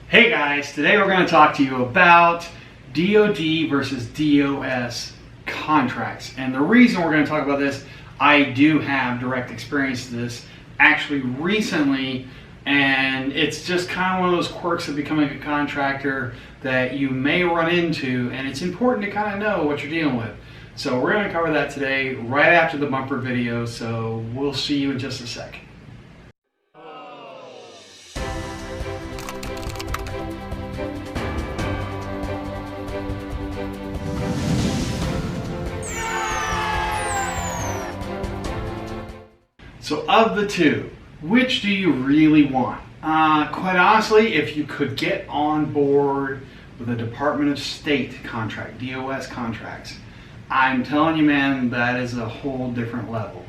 Hey guys, today we're going to talk to you about DoD versus DOS contracts. And the reason we're going to talk about this, I do have direct experience with this actually recently, and it's just kind of one of those quirks of becoming a contractor that you may run into, and it's important to kind of know what you're dealing with. So we're going to cover that today right after the bumper video, so we'll see you in just a sec. So of the two, which do you really want? Quite honestly, if you could get on board with a Department of State contract, DOS contracts, I'm telling you, man, that is a whole different level.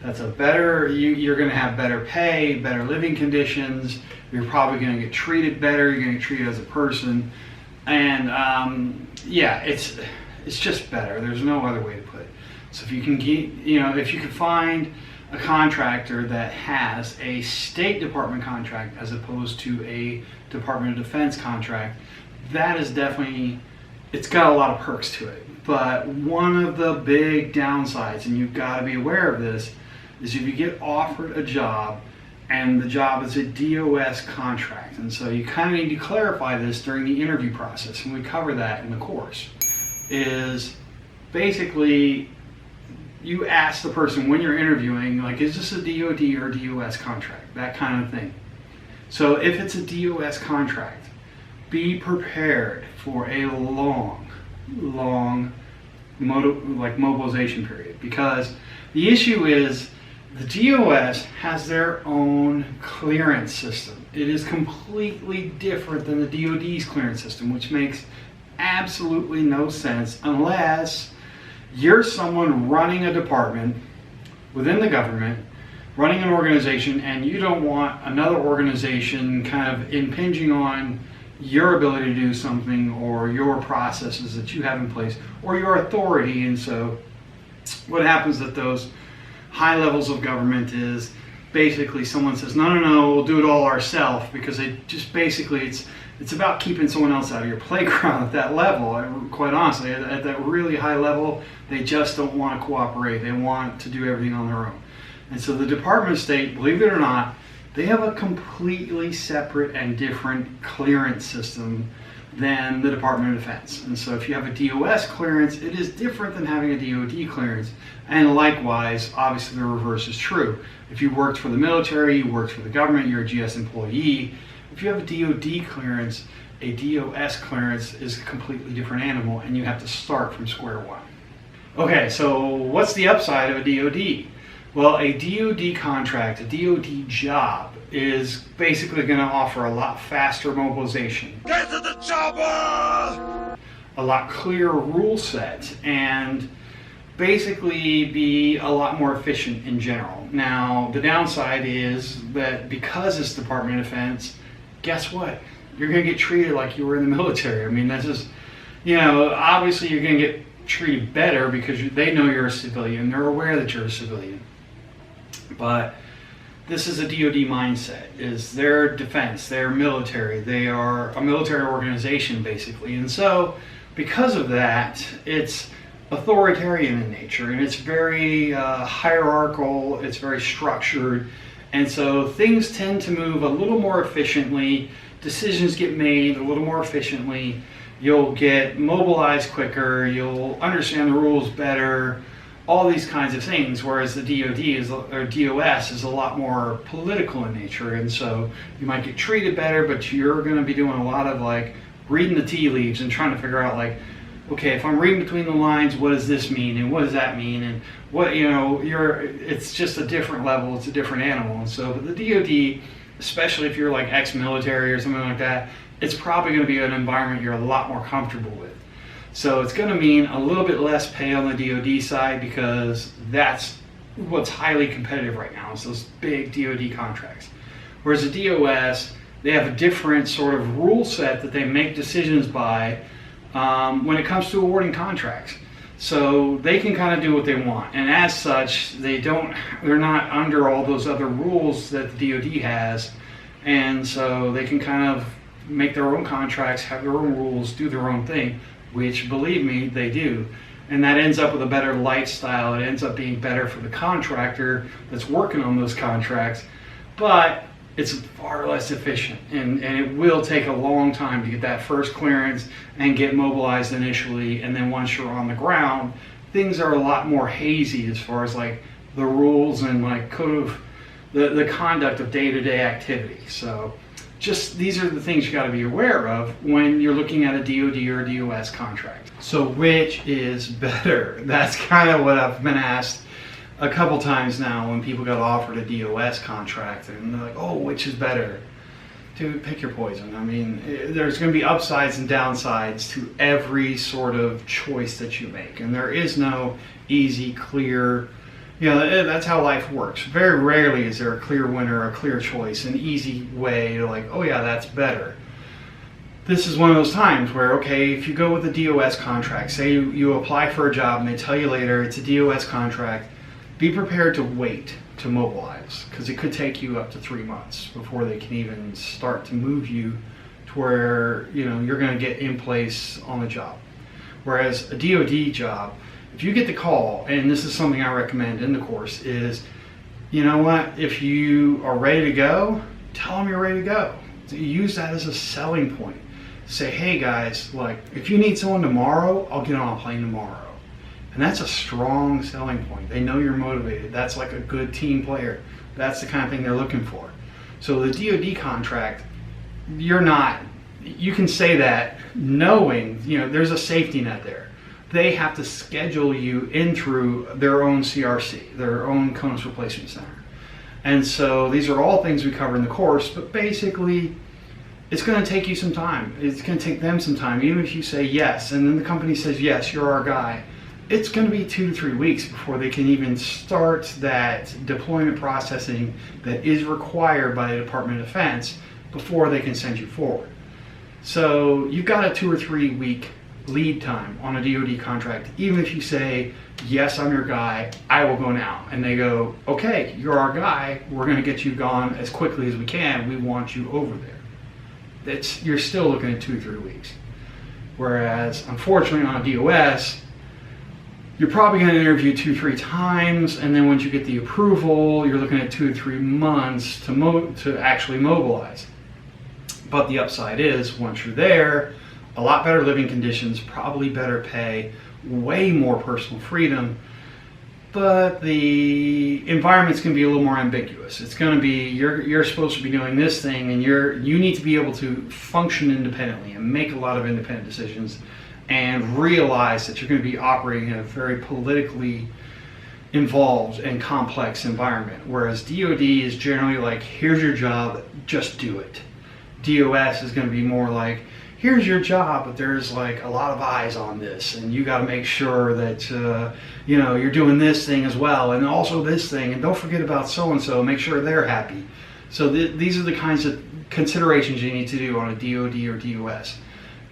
That's a better, you're going to have better pay, better living conditions, you're probably going to get treated better, you're going to get treated as a person, and yeah, it's just better. There's no other way to put it. So if you can get, if you can find a contractor that has a State Department contract as opposed to a Department of Defense contract, that is definitely, it's got a lot of perks to it. But one of the big downsides, and you've got to be aware of this, is if you get offered a job and the job is a DOS contract, and so you kind of need to clarify this during the interview process, and we cover that in the course, is basically you ask the person when you're interviewing, like, is this a DoD or DOS contract? That kind of thing. So if it's a DOS contract, be prepared for a long mobilization period, because the issue is the DOS has their own clearance system. It is completely different than the DoD's clearance system, which makes absolutely no sense unless you're someone running a department within the government, running an organization, and you don't want another organization kind of impinging on your ability to do something or your processes that you have in place or your authority. And so what happens at those high levels of government is basically someone says, no, we'll do it all ourselves, because it just basically, it's about keeping someone else out of your playground at that level. Quite honestly, at that really high level, they just don't want to cooperate. They want to do everything on their own. And so the Department of State, believe it or not, they have a completely separate and different clearance system than the Department of Defense. And so if you have a DOS clearance, it is different than having a DoD clearance. And likewise, obviously the reverse is true. If you worked for the military, you worked for the government, you're a GS employee. If you have a DoD clearance, a DOS clearance is a completely different animal, and you have to start from square one. Okay, so what's the upside of a DoD? Well, a DoD contract, a DoD job, is basically going to offer a lot faster mobilization. Get to the chopper! A lot clearer rule set, and basically be a lot more efficient in general. Now, the downside is that because it's Department of Defense, guess what? You're going to get treated like you were in the military. I mean, that's just, obviously you're going to get treated better because they know you're a civilian. They're aware that you're a civilian. But this is a DoD mindset, is their defense, they're military, they are a military organization basically. And so because of that, it's authoritarian in nature, and it's very hierarchical, it's very structured, and so things tend to move a little more efficiently, decisions get made a little more efficiently, you'll get mobilized quicker, you'll understand the rules better, all these kinds of things, whereas the DOS is a lot more political in nature, and so you might get treated better, but you're going to be doing a lot of like reading the tea leaves and trying to figure out, like, okay, if I'm reading between the lines, what does this mean, and what does that mean, and what, it's just a different level, it's a different animal. And so the DoD, especially if you're like ex-military or something like that, it's probably going to be an environment you're a lot more comfortable with. So it's going to mean a little bit less pay on the DoD side, because that's what's highly competitive right now, is those big DoD contracts. Whereas the DOS, they have a different sort of rule set that they make decisions by when it comes to awarding contracts. So they can kind of do what they want, and as such, they're not under all those other rules that the DoD has, and so they can kind of make their own contracts, have their own rules, do their own thing, which, believe me, they do. And that ends up with a better lifestyle. It ends up being better for the contractor that's working on those contracts, but it's far less efficient, and it will take a long time to get that first clearance and get mobilized initially. And then once you're on the ground, things are a lot more hazy as far as like the rules and like code of the conduct of day-to-day activity. So just these are the things you got to be aware of when you're looking at a DoD or DOS contract. So which is better? That's kind of what I've been asked a couple times now when people got offered a DOS contract, and they're like, oh, which is better? Dude, pick your poison. I mean, there's going to be upsides and downsides to every sort of choice that you make, and there is no easy, clear, that's how life works. Very rarely is there a clear winner, a clear choice, an easy way to like, oh yeah, that's better. This is one of those times where, okay, if you go with a DOS contract, say you apply for a job and they tell you later it's a DOS contract, be prepared to wait to mobilize, because it could take you up to 3 months before they can even start to move you to where you're going to get in place on the job. Whereas a DoD job, if you get the call, and this is something I recommend in the course, is, you know what, if you are ready to go, tell them you're ready to go. Use that as a selling point. Say, hey guys, like, if you need someone tomorrow, I'll get on a plane tomorrow. And that's a strong selling point. They know you're motivated. That's like a good team player. That's the kind of thing they're looking for. So the DoD contract, you can say that knowing, there's a safety net there. They have to schedule you in through their own CRC, their own CONUS Replacement Center. And so these are all things we cover in the course, but basically it's going to take you some time. It's going to take them some time. Even if you say yes, and then the company says, yes, you're our guy, it's going to be 2 to 3 weeks before they can even start that deployment processing that is required by the Department of Defense before they can send you forward. So you've got a 2 or 3 week lead time on a DoD contract. Even if you say, yes, I'm your guy, I will go now. And they go, okay, you're our guy, we're going to get you gone as quickly as we can, we want you over there. You're still looking at 2 to 3 weeks. Whereas, unfortunately, on a DOS, you're probably going to interview 2 or 3 times, and then once you get the approval, you're looking at 2 to 3 months to actually mobilize. But the upside is, once you're there, a lot better living conditions, probably better pay, way more personal freedom, but the environment's going to be a little more ambiguous. It's going to be, you're supposed to be doing this thing, and you need to be able to function independently and make a lot of independent decisions and realize that you're going to be operating in a very politically involved and complex environment. Whereas DoD is generally like, here's your job, just do it. DOS is going to be more like, here's your job, but there's like a lot of eyes on this, and you got to make sure that you're doing this thing as well, and also this thing, and don't forget about so-and-so, make sure they're happy. So these are the kinds of considerations you need to do on a DoD or DOS.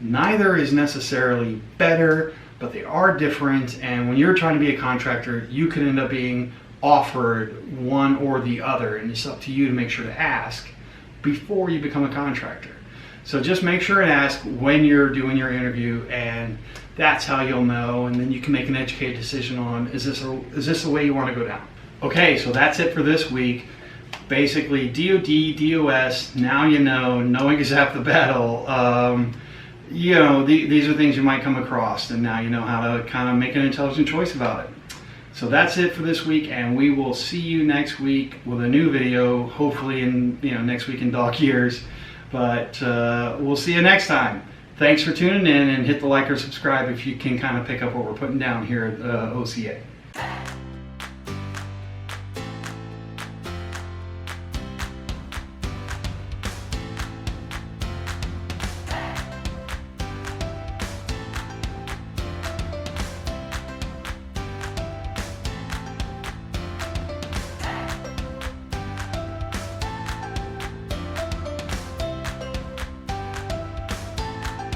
Neither is necessarily better, but they are different, and when you're trying to be a contractor, you could end up being offered one or the other, and it's up to you to make sure to ask before you become a contractor. So just make sure and ask when you're doing your interview, and that's how you'll know, and then you can make an educated decision on, is this the way you want to go down? Okay, so that's it for this week. Basically, DoD, DOS, now you know, knowing is half the battle. These are things you might come across, and now you know how to kind of make an intelligent choice about it. So that's it for this week, and we will see you next week with a new video, hopefully in next week in dog years. But we'll see you next time. Thanks for tuning in, and hit the like or subscribe if you can kind of pick up what we're putting down here at OCA.